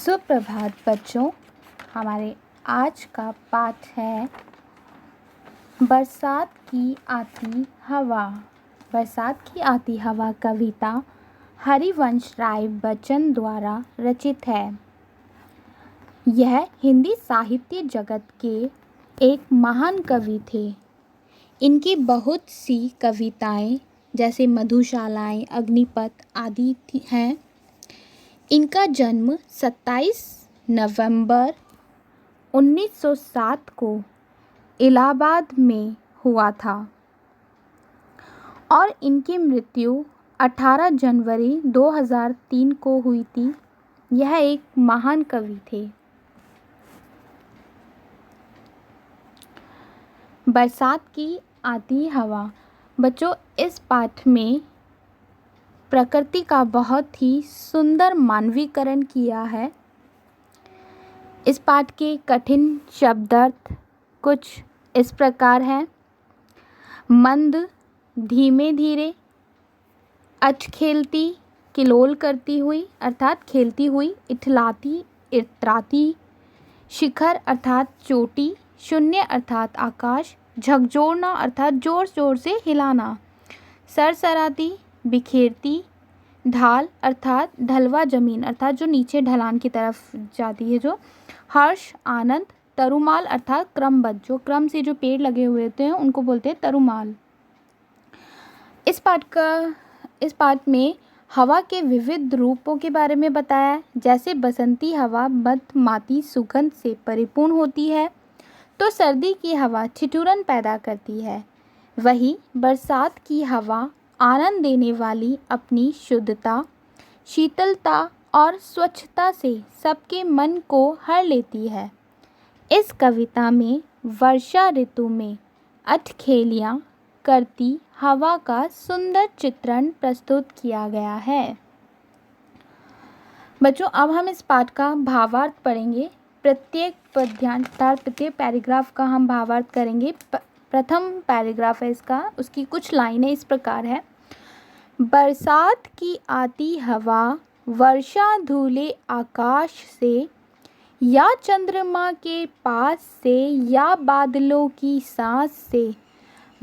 सुप्रभात बच्चों। हमारे आज का पाठ है बरसात की आती हवा। बरसात की आती हवा कविता हरिवंश राय बच्चन द्वारा रचित है। यह हिंदी साहित्य जगत के एक महान कवि थे। इनकी बहुत सी कविताएं जैसे मधुशालाएं, अग्निपथ आदि हैं। इनका जन्म 27 नवंबर 1907 को इलाहाबाद में हुआ था और इनकी मृत्यु 18 जनवरी 2003 को हुई थी। यह एक महान कवि थे। बरसात की आती हवा। बच्चों, इस पाठ में प्रकृति का बहुत ही सुंदर मानवीकरण किया है। इस पाठ के कठिन शब्दार्थ कुछ इस प्रकार हैं। मंद, धीमे धीरे, अचखेलती, किलोल करती हुई अर्थात खेलती हुई, इठलाती, इतराती, शिखर अर्थात चोटी, शून्य अर्थात आकाश, झकझोरना अर्थात जोर जोर से हिलाना, सरसराती, बिखेरती, ढाल अर्थात ढलवा जमीन अर्थात जो नीचे ढलान की तरफ जाती है, जो हर्ष, आनंद, तरुमाल अर्थात क्रमबद्ध, जो क्रम से जो पेड़ लगे हुए होते हैं उनको बोलते हैं तरुमाल। इस पाठ में हवा के विविध रूपों के बारे में बताया। जैसे बसंती हवा मधुमाती सुगंध से परिपूर्ण होती है तो सर्दी की हवा ठिठुरन पैदा करती है। वही बरसात की हवा आनंद देने वाली अपनी शुद्धता, शीतलता और स्वच्छता से सबके मन को हर लेती है। इस कविता में वर्षा ऋतु में अठखेलियाँ करती हवा का सुंदर चित्रण प्रस्तुत किया गया है। बच्चों, अब हम इस पाठ का भावार्थ पढ़ेंगे। प्रत्येक पद्यांश अर्थात प्रत्येक पैराग्राफ का हम भावार्थ करेंगे। प्रथम पैराग्राफ है इसका, उसकी कुछ लाइनें इस प्रकार है। बरसात की आती हवा वर्षा धूले आकाश से, या चंद्रमा के पास से, या बादलों की सांस से,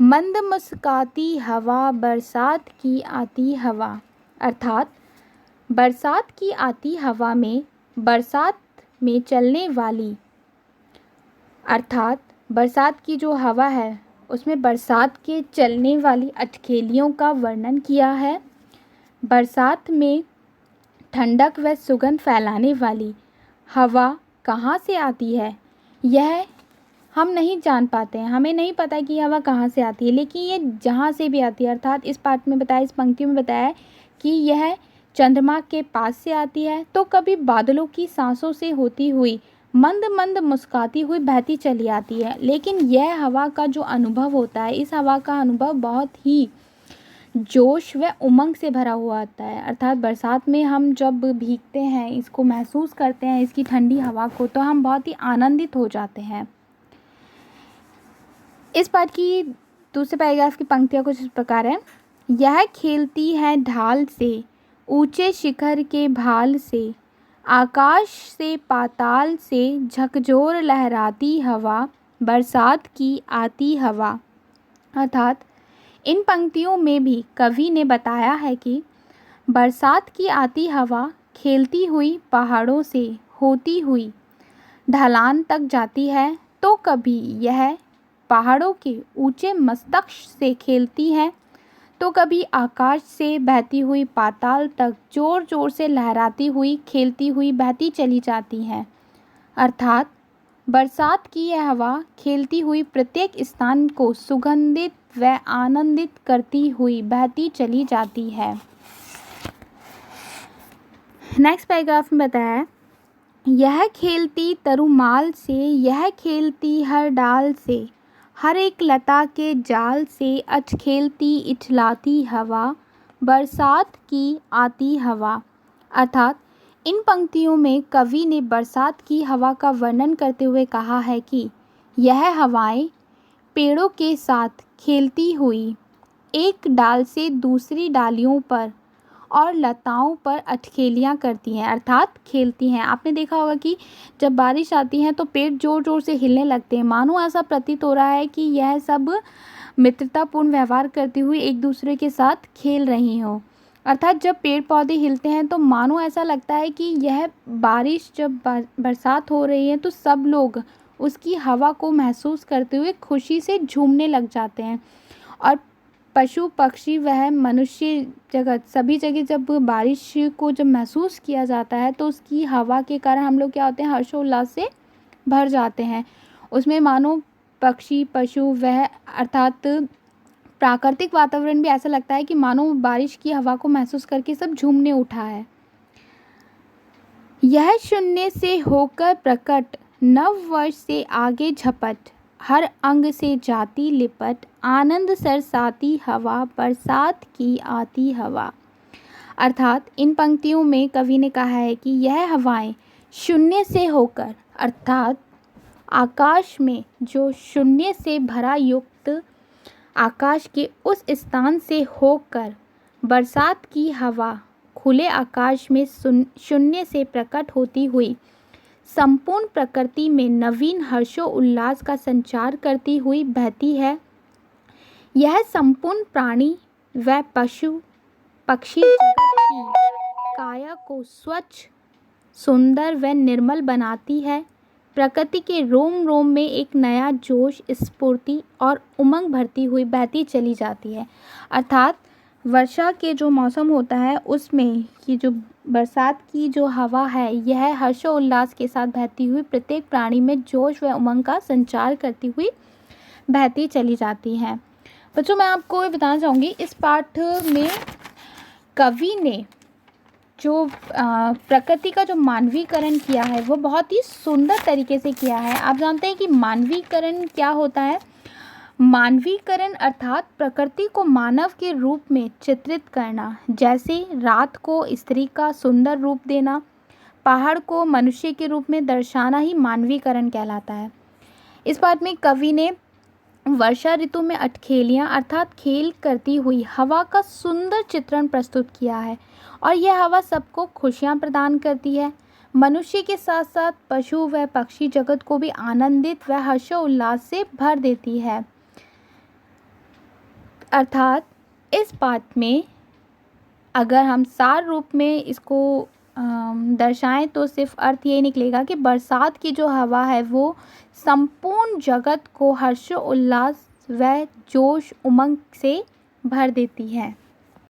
मंद मुस्काती हवा बरसात की आती हवा। अर्थात बरसात की आती हवा में बरसात में चलने वाली, अर्थात बरसात की जो हवा है उसमें बरसात के चलने वाली अठखेलियों का वर्णन किया है। बरसात में ठंडक व सुगंध फैलाने वाली हवा कहाँ से आती है यह हम नहीं जान पाते हैं। हमें नहीं पता कि हवा कहाँ से आती है, लेकिन ये जहाँ से भी आती है, अर्थात इस पाठ में बताया, इस पंक्ति में बताया है कि यह चंद्रमा के पास से आती है, तो कभी बादलों की सांसों से होती हुई मंद मंद मुस्काती हुई बहती चली आती है। लेकिन यह हवा का जो अनुभव होता है, इस हवा का अनुभव बहुत ही जोश व उमंग से भरा हुआ आता है। अर्थात बरसात में हम जब भीगते हैं, इसको महसूस करते हैं, इसकी ठंडी हवा को, तो हम बहुत ही आनंदित हो जाते हैं। इस पाठ की दूसरे पैराग्राफ की पंक्तियाँ कुछ इस प्रकार है। यह खेलती है ढाल से, ऊंचे शिखर के भाल से, आकाश से पाताल से, झकझोर लहराती हवा बरसात की आती हवा। अर्थात इन पंक्तियों में भी कवि ने बताया है कि बरसात की आती हवा खेलती हुई पहाड़ों से होती हुई ढलान तक जाती है, तो कभी यह पहाड़ों के ऊंचे मस्तक से खेलती है, तो कभी आकाश से बहती हुई पाताल तक जोर जोर से लहराती हुई, खेलती हुई, बहती चली जाती है। अर्थात बरसात की यह हवा खेलती हुई प्रत्येक स्थान को सुगंधित व आनंदित करती हुई बहती चली जाती है। नेक्स्ट पैराग्राफ में बताया है, यह खेलती तरुमाल से, यह खेलती हर डाल से, हर एक लता के जाल से, अचखेलती इठलाती हवा बरसात की आती हवा। अर्थात इन पंक्तियों में कवि ने बरसात की हवा का वर्णन करते हुए कहा है कि यह हवाएं पेड़ों के साथ खेलती हुई एक डाल से दूसरी डालियों पर और लताओं पर अटखेलियाँ करती हैं, अर्थात खेलती हैं। आपने देखा होगा कि जब बारिश आती है तो पेड़ ज़ोर ज़ोर से हिलने लगते हैं, मानो ऐसा प्रतीत हो रहा है कि यह सब मित्रतापूर्ण व्यवहार करती हुई एक दूसरे के साथ खेल रही हों। अर्थात जब पेड़ पौधे हिलते हैं तो मानो ऐसा लगता है कि यह बारिश, जब बरसात हो रही है तो सब लोग उसकी हवा को महसूस करते हुए खुशी से झूमने लग जाते हैं। और पशु पक्षी वह मनुष्य जगत सभी जगह जब बारिश को जब महसूस किया जाता है तो उसकी हवा के कारण हम लोग क्या होते हैं, हर्षोल्लास से भर जाते हैं। उसमें मानो पक्षी पशु वह अर्थात प्राकृतिक वातावरण भी ऐसा लगता है कि मानो बारिश की हवा को महसूस करके सब झूमने उठा है। यह शून्य से होकर प्रकट, नव वर्ष से आगे झपट, हर अंग से जाती लिपट, आनंद सरसाती हवा, बरसात की आती हवा। अर्थात इन पंक्तियों में कवि ने कहा है कि यह हवाएं शून्य से होकर, अर्थात आकाश में जो शून्य से भरा युक्त आकाश के उस स्थान से होकर बरसात की हवा खुले आकाश में शून्य से प्रकट होती हुई संपूर्ण प्रकृति में नवीन हर्षो उल्लास का संचार करती हुई बहती है। यह संपूर्ण प्राणी व पशु पक्षी जगत की काया को स्वच्छ, सुंदर व निर्मल बनाती है। प्रकृति के रोम रोम में एक नया जोश, स्फूर्ति और उमंग भरती हुई बहती चली जाती है। अर्थात वर्षा के जो मौसम होता है उसमें ये जो बरसात की जो हवा है यह हर्षोल्लास के साथ बहती हुई प्रत्येक प्राणी में जोश व उमंग का संचार करती हुई बहती चली जाती है। बच्चों, मैं आपको ये बताना चाहूँगी, इस पाठ में कवि ने जो प्रकृति का जो मानवीकरण किया है वो बहुत ही सुंदर तरीके से किया है। आप जानते हैं कि मानवीकरण क्या होता है? मानवीकरण अर्थात प्रकृति को मानव के रूप में चित्रित करना। जैसे रात को स्त्री का सुंदर रूप देना, पहाड़ को मनुष्य के रूप में दर्शाना ही मानवीकरण कहलाता है। इस पाठ में कवि ने वर्षा ऋतु में अटखेलियाँ अर्थात खेल करती हुई हवा का सुंदर चित्रण प्रस्तुत किया है। और यह हवा सबको खुशियाँ प्रदान करती है। मनुष्य के साथ साथ पशु व पक्षी जगत को भी आनंदित व हर्षोल्लास से भर देती है। अर्थात इस पाठ में अगर हम सार रूप में इसको दर्शाएं तो सिर्फ अर्थ यही निकलेगा कि बरसात की जो हवा है वो संपूर्ण जगत को हर्षोल्लास व जोश उमंग से भर देती है।